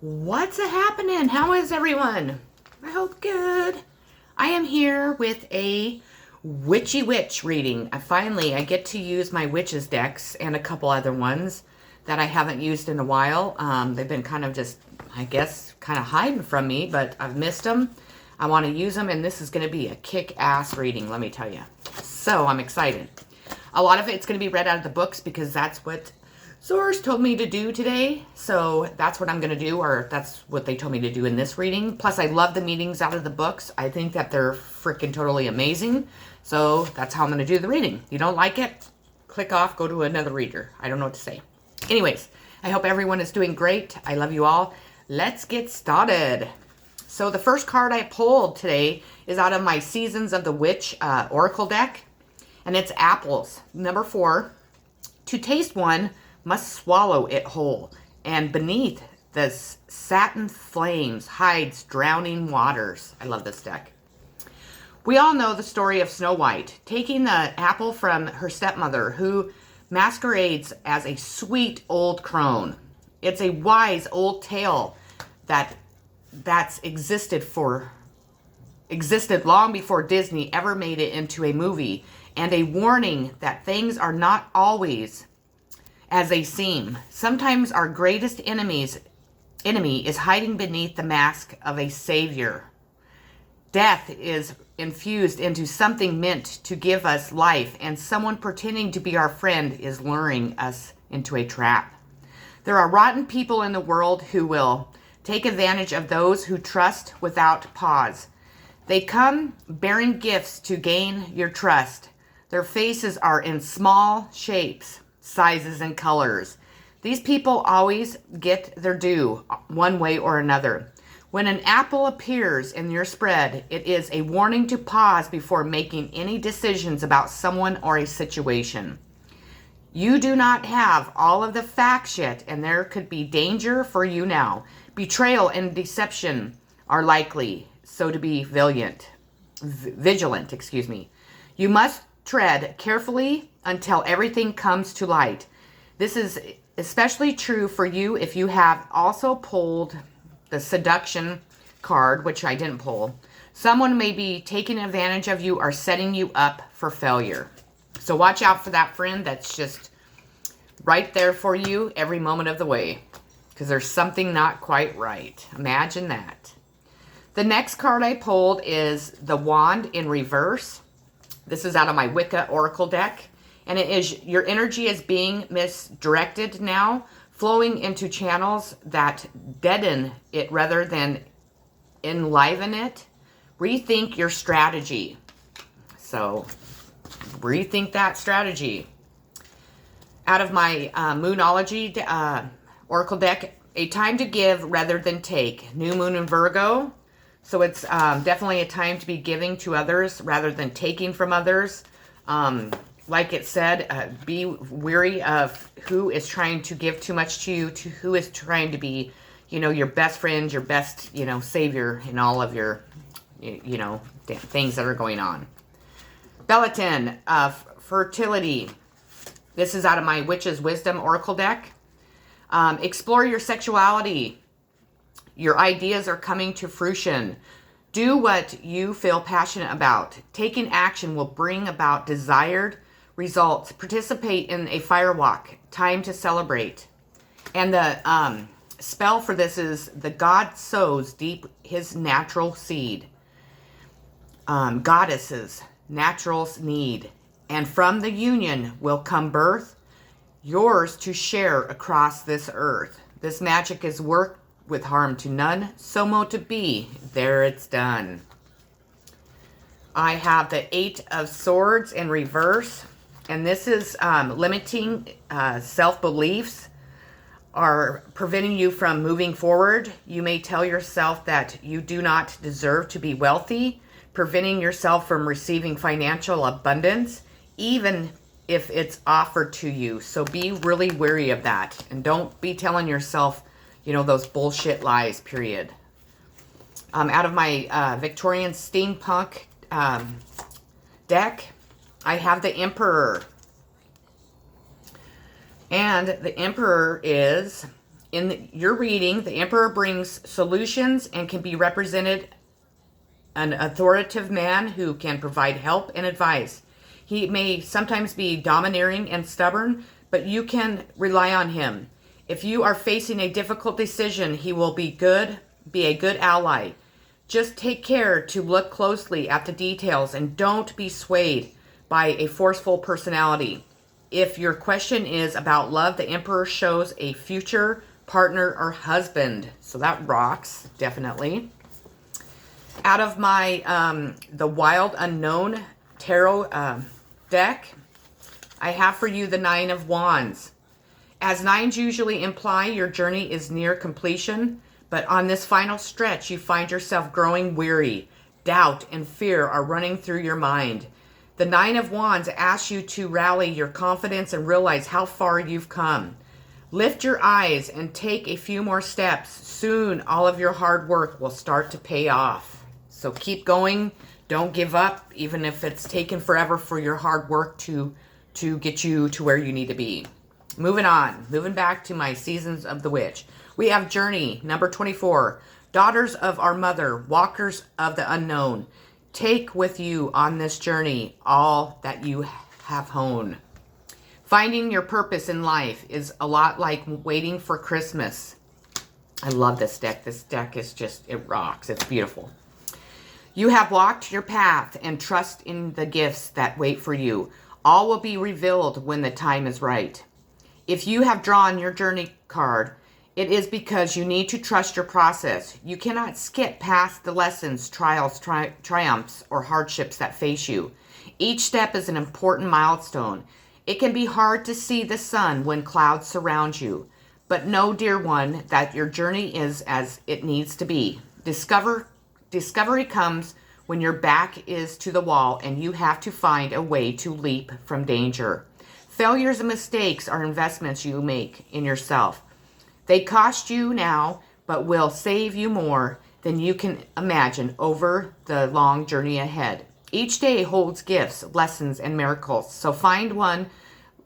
What's a happening? How is everyone? I hope good. I am here with a Witchy Witch reading. I get to use my Witches decks and a couple other ones that I haven't used in a while. They've been kind of just, I guess, kind of hiding from me, but I've missed them. I want to use them, and this is going to be a kick-ass reading, let me tell you. So I'm excited. A lot of it's going to be read out of the books because that's what Source told me to do today, so that's what I'm going to do, or that's what they told me to do in this reading. Plus, I love the meetings out of the books. I think that they're freaking totally amazing, so that's how I'm going to do the reading. You don't like it? Click off, go to another reader. I don't know what to say. Anyways, I hope everyone is doing great. I love you all. Let's get started. So the first card I pulled today is out of my Seasons of the Witch Oracle deck, and it's apples. Number 4, to taste one, must swallow it whole, and beneath the satin flames hides drowning waters. I love this deck. We all know the story of Snow White, taking the apple from her stepmother, who masquerades as a sweet old crone. It's a wise old tale that's existed long before Disney ever made it into a movie, and a warning that things are not always as they seem. Sometimes our greatest enemy is hiding beneath the mask of a savior. Death is infused into something meant to give us life, and someone pretending to be our friend is luring us into a trap. There are rotten people in the world who will take advantage of those who trust without pause. They come bearing gifts to gain your trust. Their faces are in small shapes, sizes, and colors. These people always get their due one way or another. When an apple appears in your spread, it is a warning to pause before making any decisions about someone or a situation. You do not have all of the facts yet, and there could be danger for you now. Betrayal and deception are likely, so to be vigilant. You must tread carefully until everything comes to light. This is especially true for you if you have also pulled the seduction card, which I didn't pull. Someone may be taking advantage of you or setting you up for failure. So watch out for that friend that's just right there for you every moment of the way, because there's something not quite right. Imagine that. The next card I pulled is the Wand in reverse. This is out of my Wicca Oracle deck, and it is your energy is being misdirected now, flowing into channels that deaden it rather than enliven it. Rethink your strategy. So, rethink that strategy. Out of my Moonology Oracle deck, a time to give rather than take. New Moon in Virgo. So it's definitely a time to be giving to others rather than taking from others. Like it said, be wary of who is trying to give too much to you, to who is trying to be, your best friend, your best, savior in all of your, things that are going on. Belletin of Fertility. This is out of my Witch's Wisdom Oracle deck. Explore your sexuality. Your ideas are coming to fruition. Do what you feel passionate about. Taking action will bring about desired results. Participate in a fire walk. Time to celebrate. And the spell for this is the God sows deep his natural seed. Goddesses, natural need. And from the union will come birth, yours to share across this earth. This magic is worked with harm to none, so mo to be, there it's done. I have the 8 of Swords in reverse, and this is limiting self-beliefs are preventing you from moving forward. You may tell yourself that you do not deserve to be wealthy, preventing yourself from receiving financial abundance, even if it's offered to you. So be really wary of that, and don't be telling yourself those bullshit lies, period. Out of my Victorian Steampunk deck, I have the Emperor. And the Emperor is In your reading, the Emperor brings solutions and can be represented an authoritative man who can provide help and advice. He may sometimes be domineering and stubborn, but you can rely on him. If you are facing a difficult decision, he will be a good ally. Just take care to look closely at the details and don't be swayed by a forceful personality. If your question is about love, the Emperor shows a future partner or husband. So that rocks, definitely. Out of my the Wild Unknown tarot deck, I have for you the Nine of Wands. As nines usually imply, your journey is near completion, but on this final stretch, you find yourself growing weary. Doubt and fear are running through your mind. The Nine of Wands asks you to rally your confidence and realize how far you've come. Lift your eyes and take a few more steps. Soon, all of your hard work will start to pay off. So keep going. Don't give up, even if it's taken forever for your hard work to get you to where you need to be. Moving on. Moving back to my Seasons of the Witch. We have Journey, number 24. Daughters of our mother, walkers of the unknown. Take with you on this journey all that you have honed. Finding your purpose in life is a lot like waiting for Christmas. I love this deck. This deck is just, it rocks. It's beautiful. You have walked your path and trust in the gifts that wait for you. All will be revealed when the time is right. If you have drawn your journey card, it is because you need to trust your process. You cannot skip past the lessons, trials, triumphs, or hardships that face you. Each step is an important milestone. It can be hard to see the sun when clouds surround you, but know, dear one, that your journey is as it needs to be. Discovery comes when your back is to the wall and you have to find a way to leap from danger. Failures and mistakes are investments you make in yourself. They cost you now, but will save you more than you can imagine over the long journey ahead. Each day holds gifts, lessons, and miracles, so find one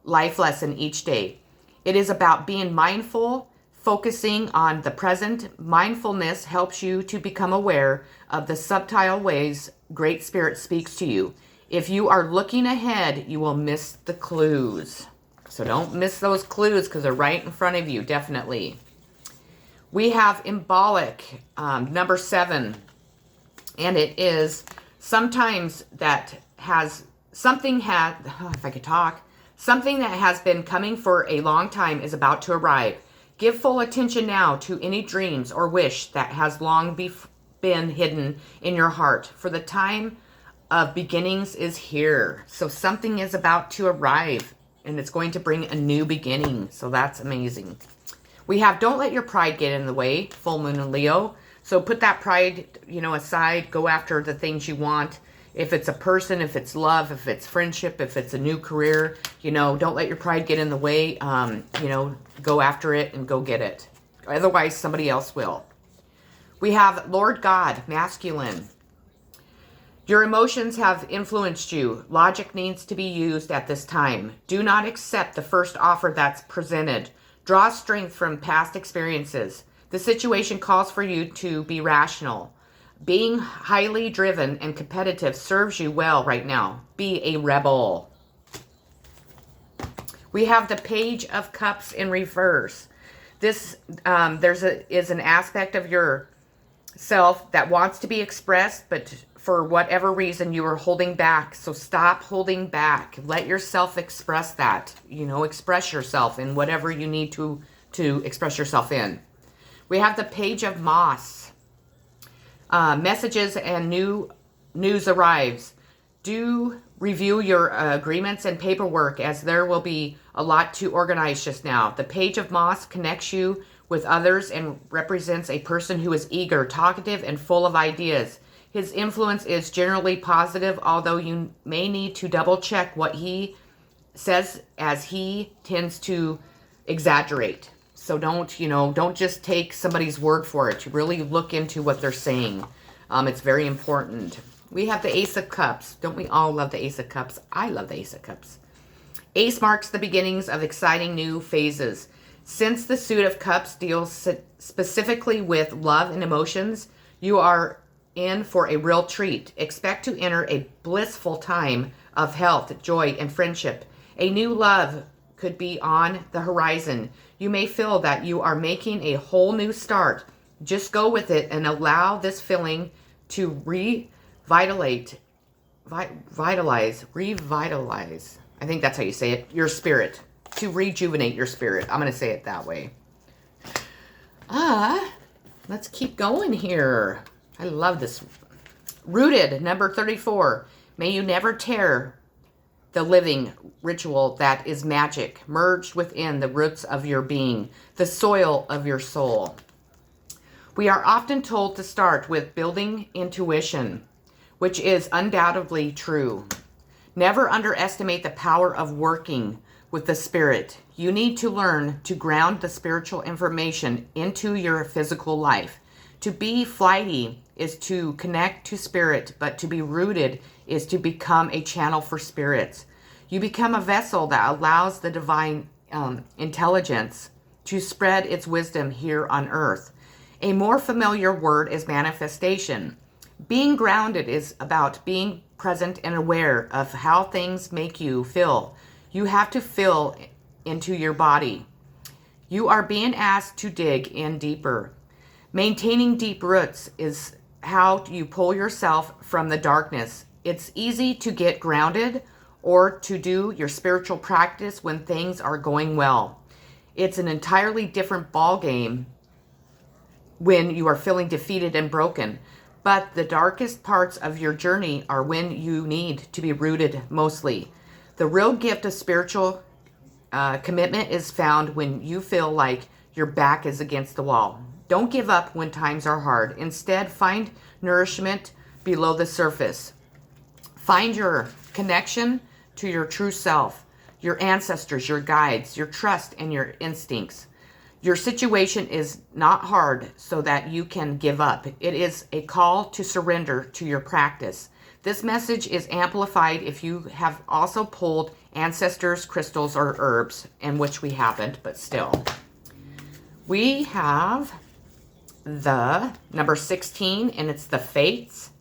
life lesson each day. It is about being mindful, focusing on the present. Mindfulness helps you to become aware of the subtle ways Great Spirit speaks to you. If you are looking ahead, you will miss the clues. So don't miss those clues because they're right in front of you, definitely. We have Embolic, number 7. And it is sometimes that has something something that has been coming for a long time is about to arrive. Give full attention now to any dreams or wish that has long been hidden in your heart, for the time of beginnings is here. So something is about to arrive and it's going to bring a new beginning. So that's amazing. We have Don't Let Your Pride Get in the Way, full moon in Leo. So put that pride, aside. Go after the things you want. If it's a person, if it's love, if it's friendship, if it's a new career, don't let your pride get in the way. Go after it and go get it. Otherwise, somebody else will. We have Lord God, masculine. Your emotions have influenced you. Logic needs to be used at this time. Do not accept the first offer that's presented. Draw strength from past experiences. The situation calls for you to be rational. Being highly driven and competitive serves you well right now. Be a rebel. We have the Page of Cups in reverse. This is an aspect of yourself that wants to be expressed, but for whatever reason you are holding back. So stop holding back. Let yourself express that. Express yourself in whatever you need to express yourself in. We have the Page of Moss. Messages and new news arrives. Do review your agreements and paperwork, as there will be a lot to organize just now. The Page of Moss connects you with others and represents a person who is eager, talkative, and full of ideas. His influence is generally positive, although you may need to double check what he says, as he tends to exaggerate. So don't just take somebody's word for it. You really look into what they're saying. It's very important. We have the Ace of Cups. Don't we all love the Ace of Cups? I love the Ace of Cups. Ace marks the beginnings of exciting new phases. Since the Suit of Cups deals specifically with love and emotions, you are in for a real treat. Expect to enter a blissful time of health, joy, and friendship. A new love could be on the horizon. You may feel that you are making a whole new start. Just go with it and allow this feeling to revitalize. I think that's how you say it. Your spirit. To rejuvenate your spirit. I'm going to say it that way. Let's keep going here. I love this. Rooted, number 34. May you never tear the living ritual that is magic, merged within the roots of your being, the soil of your soul. We are often told to start with building intuition, which is undoubtedly true. Never underestimate the power of working with the spirit. You need to learn to ground the spiritual information into your physical life. To be flighty is to connect to spirit, but to be rooted is to become a channel for spirits. You become a vessel that allows the divine intelligence to spread its wisdom here on earth. A more familiar word is manifestation. Being grounded is about being present and aware of how things make you feel. You have to feel into your body. You are being asked to dig in deeper. Maintaining deep roots is how you pull yourself from the darkness. It's easy to get grounded or to do your spiritual practice when things are going well. It's an entirely different ball game when you are feeling defeated and broken. But the darkest parts of your journey are when you need to be rooted mostly. The real gift of spiritual commitment is found when you feel like your back is against the wall. Don't give up when times are hard. Instead, find nourishment below the surface. Find your connection to your true self, your ancestors, your guides, your trust, and your instincts. Your situation is not hard so that you can give up. It is a call to surrender to your practice. This message is amplified if you have also pulled ancestors, crystals, or herbs, in which we haven't, but still. We have the number 16, and it's the fates.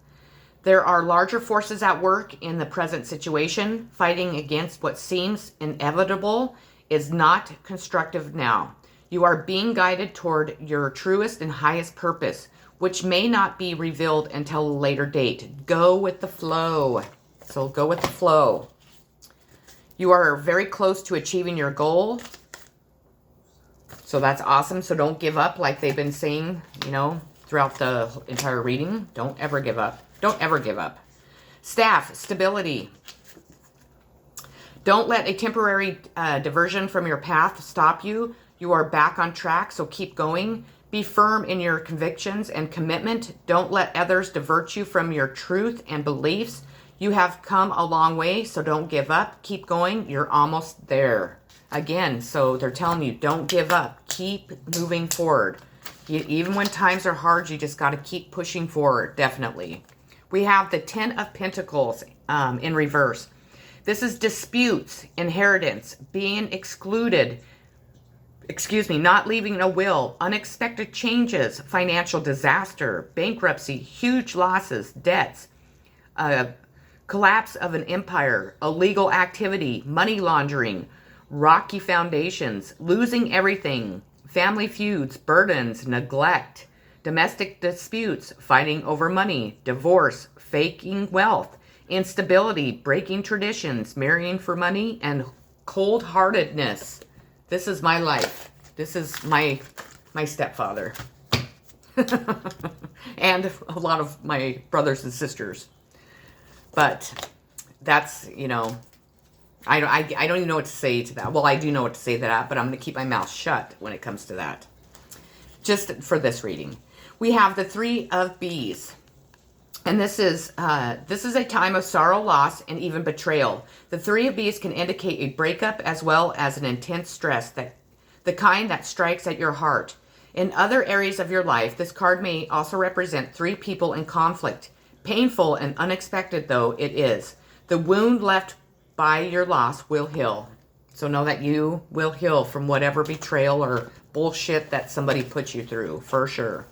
There are larger forces at work in the present situation. Fighting against what seems inevitable is not constructive now. You are being guided toward your truest and highest purpose, which may not be revealed until a later date. Go with the flow. So go with the flow. You are very close to achieving your goal. So that's awesome. So don't give up, like they've been saying, throughout the entire reading. Don't ever give up. Don't ever give up. Staff, stability. Don't let a temporary diversion from your path stop you. You are back on track, so keep going. Be firm in your convictions and commitment. Don't let others divert you from your truth and beliefs. You have come a long way, so don't give up. Keep going. You're almost there. Again, so they're telling you, don't give up. Keep moving forward. Even when times are hard, you just got to keep pushing forward, definitely. We have the 10 of Pentacles in reverse. This is disputes, inheritance, being excluded, not leaving a will, unexpected changes, financial disaster, bankruptcy, huge losses, debts, collapse of an empire, illegal activity, money laundering, rocky foundations, losing everything, family feuds, burdens, neglect, domestic disputes, fighting over money, divorce, faking wealth, instability, breaking traditions, marrying for money, and cold-heartedness. This is my life. This is my stepfather. And a lot of my brothers and sisters. But that's, I don't even know what to say to that. Well, I do know what to say to that, but I'm going to keep my mouth shut when it comes to that. Just for this reading. We have the 3 of Bees. And this is a time of sorrow, loss, and even betrayal. The 3 of Bees can indicate a breakup as well as an intense stress, the kind that strikes at your heart. In other areas of your life, this card may also represent 3 people in conflict. Painful and unexpected though it is, the wound left by your loss will heal. So know that you will heal from whatever betrayal or bullshit that somebody put you through, for sure.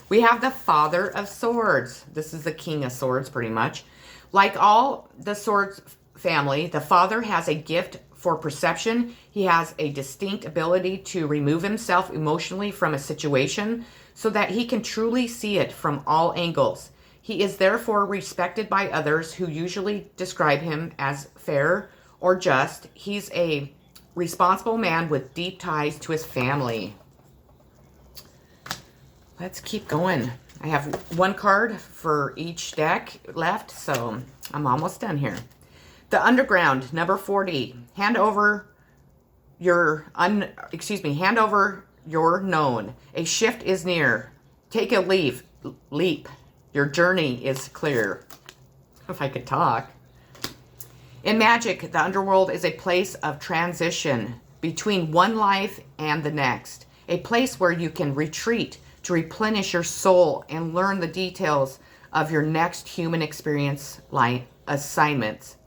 We have the Father of Swords. This is the King of Swords, pretty much. Like all the Swords family, the Father has a gift for perception. He has a distinct ability to remove himself emotionally from a situation so that he can truly see it from all angles. He is therefore respected by others who usually describe him as fair or just. He's a responsible man with deep ties to his family. Let's keep going. I have one card for each deck left, so I'm almost done here. The Underground, number 40. Hand over your known. A shift is near. Take a leap. Your journey is clear. If I could talk. In magic, the underworld is a place of transition between one life and the next. A place where you can retreat to replenish your soul and learn the details of your next human experience assignments.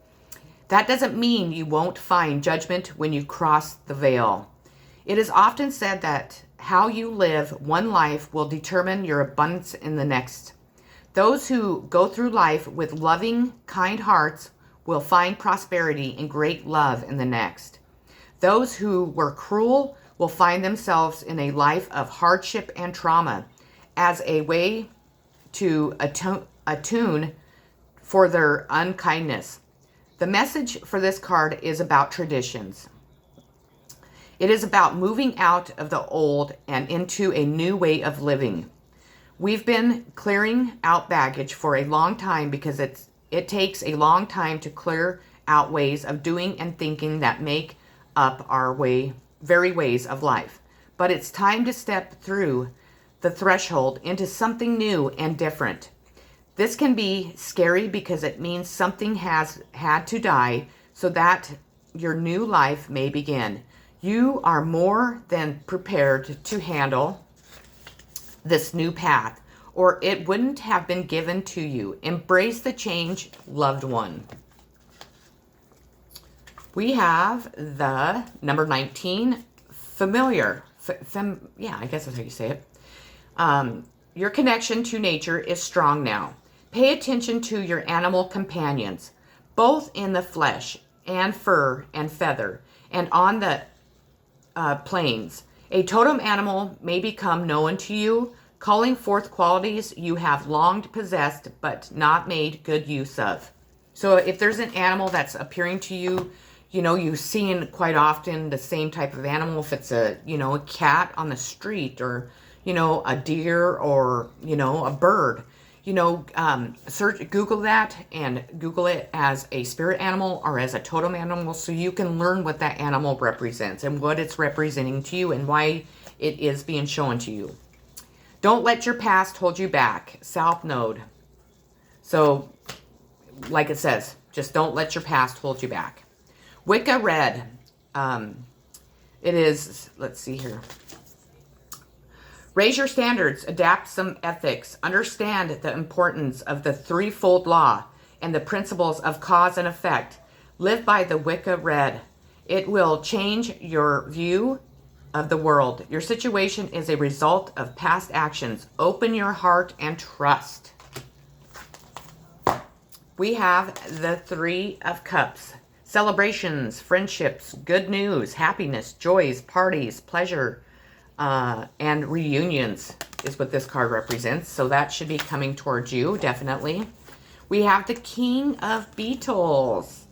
That doesn't mean you won't find judgment when you cross the veil. It is often said that how you live one life will determine your abundance in the next. Those who go through life with loving, kind hearts will find prosperity and great love in the next. Those who were cruel will find themselves in a life of hardship and trauma as a way to atone for their unkindness. The message for this card is about traditions. It is about moving out of the old and into a new way of living. We've been clearing out baggage for a long time because it takes a long time to clear out ways of doing and thinking that make up our very ways of life. But it's time to step through the threshold into something new and different. This can be scary because it means something has had to die so that your new life may begin. You are more than prepared to handle this new path, or it wouldn't have been given to you. Embrace the change, loved one. We have the number 19, familiar. Yeah, I guess that's how you say it. Your connection to nature is strong now. Pay attention to your animal companions, both in the flesh and fur and feather, and on the plains. A totem animal may become known to you, calling forth qualities you have long possessed but not made good use of. So if there's an animal that's appearing to you, you've seen quite often the same type of animal. If it's a cat on the street, or, a deer, or, a bird, Google that and Google it as a spirit animal or as a totem animal so you can learn what that animal represents and what it's representing to you and why it is being shown to you. Don't let your past hold you back. South Node. So, like it says, just don't let your past hold you back. Wicca Red. It is, let's see here. Raise your standards, adapt some ethics, understand the importance of the threefold law and the principles of cause and effect. Live by the Wicca Red. It will change your view of the world. Your situation is a result of past actions. Open your heart and trust. We have the Three of Cups. Celebrations, friendships, good news, happiness, joys, parties, pleasure, and reunions is what this card represents. So that should be coming towards you, definitely. We have the King of Beetles.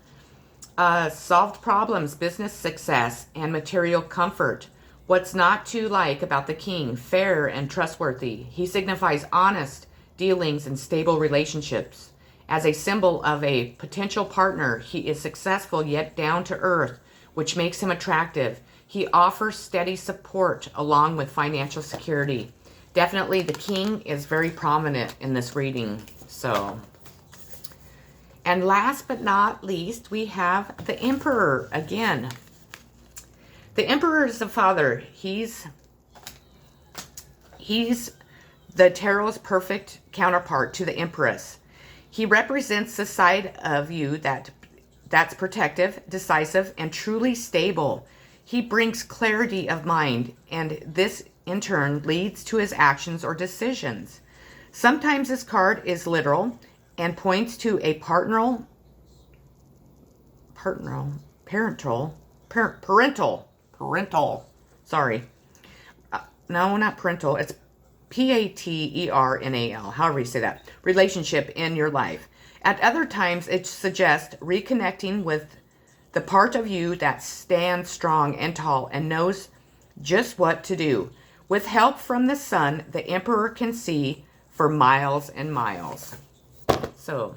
Solved problems, business success, and material comfort. What's not to like about the King? Fair and trustworthy. He signifies honest dealings and stable relationships. As a symbol of a potential partner, he is successful yet down to earth, which makes him attractive. He offers steady support along with financial security. Definitely the King is very prominent in this reading. So, and last but not least, we have the Emperor again. The Emperor is the father. He's the tarot's perfect counterpart to the Empress. He represents the side of you that that's protective, decisive, and truly stable. He brings clarity of mind, and this in turn leads to his actions or decisions. Sometimes this card is literal and points to a parental, sorry. No, not parental. It's Paternal, however you say that, relationship in your life. At other times, it suggests reconnecting with the part of you that stands strong and tall and knows just what to do. With help from the sun, the emperor can see for miles and miles. So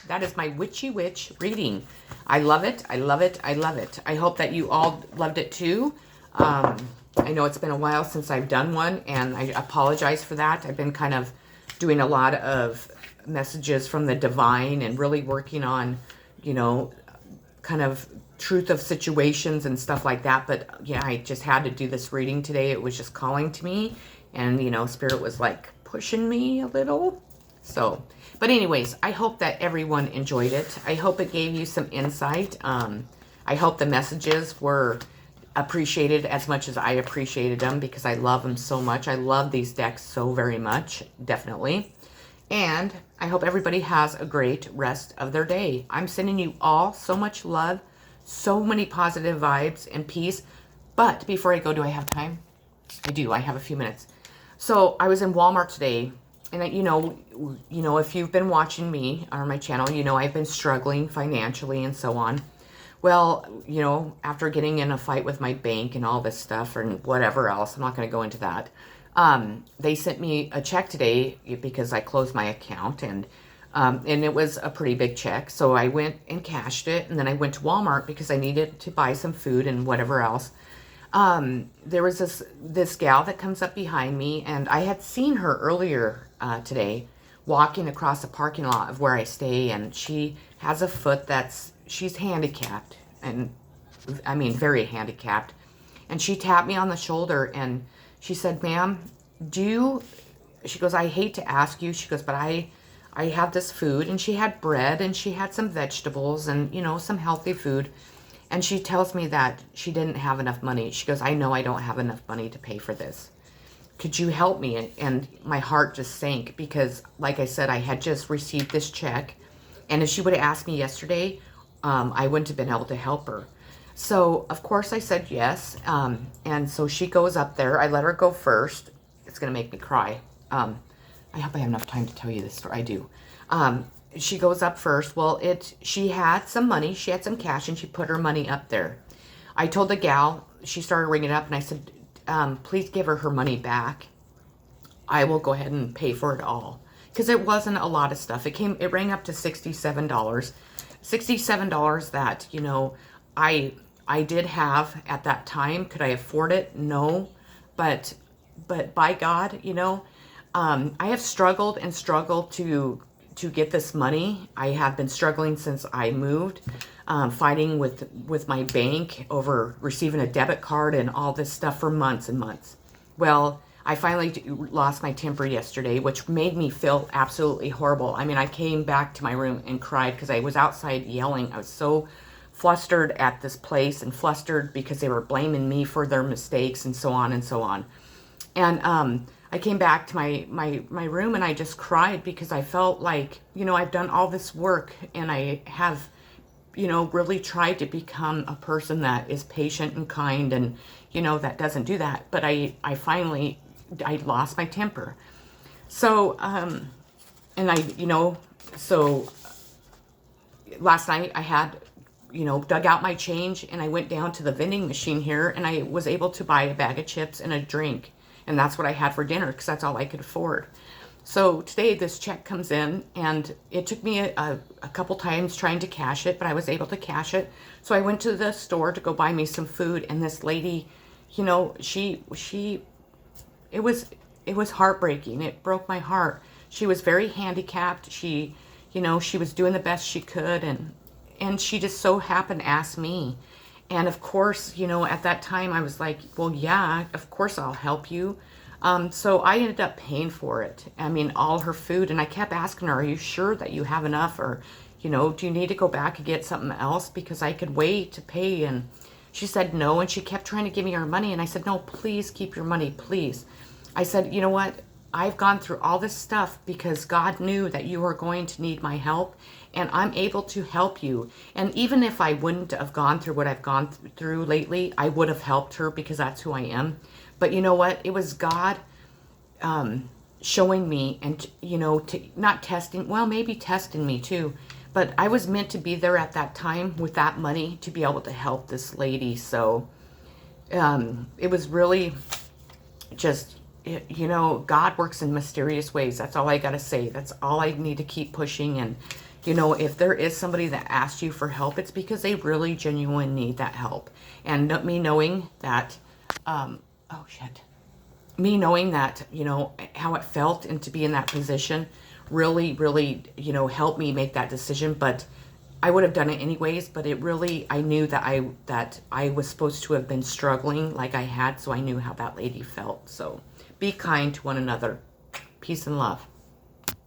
that is my Witchy Witch reading. I love it. I love it. I love it. I hope that you all loved it too. I know it's been a while since I've done one, and I apologize for that. I've been kind of doing a lot of messages from the divine and really working on, you know, kind of truth of situations and stuff like that. But yeah, I just had to do this reading today. It was just calling to me, and, you know, Spirit was like pushing me a little. So, but anyways, I hope that everyone enjoyed it. I hope it gave you some insight. I hope the messages were appreciated as much as I appreciated them, because I love them so much. I love these decks so very much, definitely. And I hope everybody has a great rest of their day. I'm sending you all so much love, so many positive vibes and peace. But before I go, do I have time? I do. I have a few minutes. So I was in Walmart today, and you know, if you've been watching me or my channel, you know I've been struggling financially and so on. Well, you know, after getting in a fight with my bank and all this stuff and whatever else, I'm not going to go into that. They sent me a check today because I closed my account, and it was a pretty big check. So I went and cashed it, and then I went to Walmart because I needed to buy some food and whatever else. There was this gal that comes up behind me, and I had seen her earlier today walking across the parking lot of where I stay, and she has a foot she's handicapped, and I mean very handicapped. And she tapped me on the shoulder, and she said, "Ma'am, she goes, I hate to ask you," she goes, "but I have this food," and she had bread and she had some vegetables and, you know, some healthy food. And she tells me that she didn't have enough money. She goes, "I know I don't have enough money to pay for this. Could you help me?" And my heart just sank, because like I said, I had just received this check. And if she would have asked me yesterday, I wouldn't have been able to help her. So, of course, I said yes. And so she goes up there. I let her go first. It's going to make me cry. I hope I have enough time to tell you this story. I do. She goes up first. Well, she had some money. She had some cash, and she put her money up there. I told the gal, she started ringing up, and I said, please give her money back. I will go ahead and pay for it all. Because it wasn't a lot of stuff. It rang up to $67. $67 that, you know, I did have at that time. Could I afford it? No. But by God, you know, I have struggled and struggled to get this money. I have been struggling since I moved, fighting with my bank over receiving a debit card and all this stuff for months and months. Well, I finally lost my temper yesterday, which made me feel absolutely horrible. I mean, I came back to my room and cried because I was outside yelling. I was so flustered at this place, and flustered because they were blaming me for their mistakes and so on and so on. And I came back to my room, and I just cried because I felt like, you know, I've done all this work, and I have, you know, really tried to become a person that is patient and kind, and, you know, that doesn't do that. But I finally lost my temper. So, so last night I had, you know, dug out my change, and I went down to the vending machine here, and I was able to buy a bag of chips and a drink. And that's what I had for dinner, because that's all I could afford. So today this check comes in, and it took me a couple times trying to cash it, but I was able to cash it. So I went to the store to go buy me some food, and this lady, you know, it was heartbreaking. It broke my heart. She was very handicapped. She, you know, she was doing the best she could, and she just so happened to ask me. And of course, you know, at that time I was like, well, yeah, of course I'll help you. So I ended up paying for it. I mean, all her food. And I kept asking her, are you sure that you have enough? Or, you know, do you need to go back and get something else? Because I could wait to pay. And she said no, and she kept trying to give me her money. And I said, no, please keep your money, please. I said, you know what? I've gone through all this stuff because God knew that you are going to need my help, and I'm able to help you. And even if I wouldn't have gone through what I've gone through lately, I would have helped her because that's who I am. But you know what? It was God showing me, and, you know, not testing, well, maybe testing me too. But I was meant to be there at that time with that money to be able to help this lady. So it was really just, you know, God works in mysterious ways. That's all I got to say. That's all I need to keep pushing. And, you know, if there is somebody that asks you for help, it's because they really genuinely need that help. And me knowing that, oh shit, me knowing that, you know, how it felt and to be in that position really, really, you know, helped me make that decision. But I would have done it anyways, but it really, I knew that I was supposed to have been struggling like I had, so I knew how that lady felt. So be kind to one another. Peace and love.